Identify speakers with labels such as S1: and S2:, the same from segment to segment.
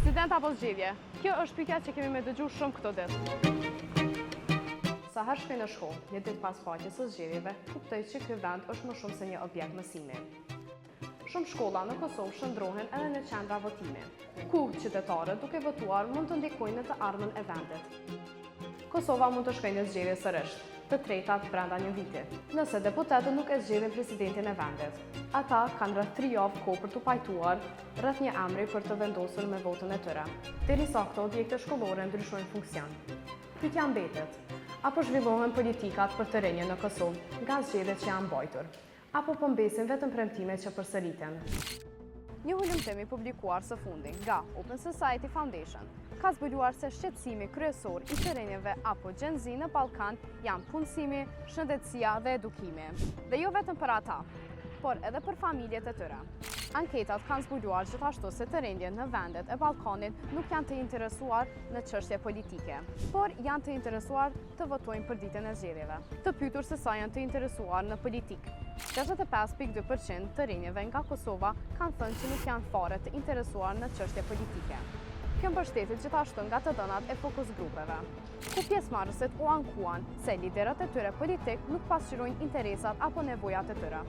S1: Student apo zgjedhje? Kjo është pyetja që kemi me dëgju shumë këto ditë. Sa herë shkoj në shkollë, një ditë pas faqes së zgjedhjeve, kuptoj që ky vend është më shumë se një objekt mësimi. Shumë shkolla në Kosovë shndrohen edhe në qendra votimi, ku qytetarët duke votuar mund të ndikojnë në të ardhmen e vendit. Kosova mund të shkojë në zgjedhje sërish, të tretat brenda një viti, nëse deputetët nuk e zgjedhin presidentin e vendit. Ata kanë rreth 3 javë kohë për të pajtuar rreth një emri për të vendosur me votën e tyre. Derisa këto objekte shkollore ndryshojnë funksion. Pyetja mbetet: apo zhvillohen politikat për të rinjën në Kosovë nga zgjedhjet që janë mbajtur, apo po mbesin vetëm premtime që përsëriten? Një hulumtim i publikuar së fundi nga Open Society Foundation ka zbuluar se shqetësimi kryesor i të rinjve apo Gen Z në Ballkan janë punësimi, shëndetësia dhe edukimi. Dhe jo vetëm për ata, por edhe për familjet e tyre. Anketat kanë zbuluar gjithashtu se të rinjtë në vendet e Ballkanit nuk janë të interesuar në çështje politike, por janë të interesuar të votojnë për ditën e zgjedhjeve. Të pyetur se sa janë të interesuar në politikë, 65.2% të rinjve nga Kosova kanë thënë që nuk janë fare të interesuar në çështje politike. Kjo mbështetet gjithashtu nga të dhënat e fokus grupeve, ku pjesëmarrësit u ankuan se liderët e tyre politik nuk pasqyrojnë interesat apo nevojat e tyre.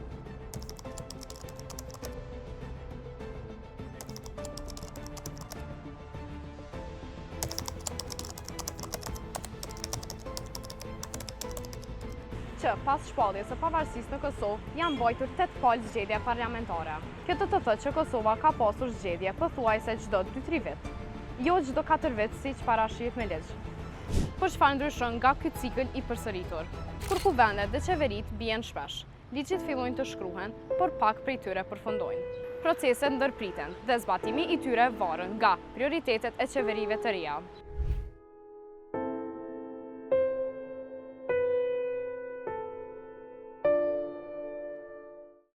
S1: Që pas shpalljes së pavarësisë në Kosovë janë mbajtur 8 palë zgjedhje parlamentare. Kjo do të thotë që Kosova ka pasur zgjedhje pothuajse çdo 2-3 vjet, jo çdo 4 vjet siç parashihet me ligj. Por çfarë ndryshon nga ky cikël i përsëritur? Kur kuvendet dhe qeveritë bien shpesh, ligjit fillojnë të shkruhen, por pak prej tyre përfundojnë. Proceset ndërpriten dhe zbatimi i tyre varet nga prioritetet e qeverive të reja.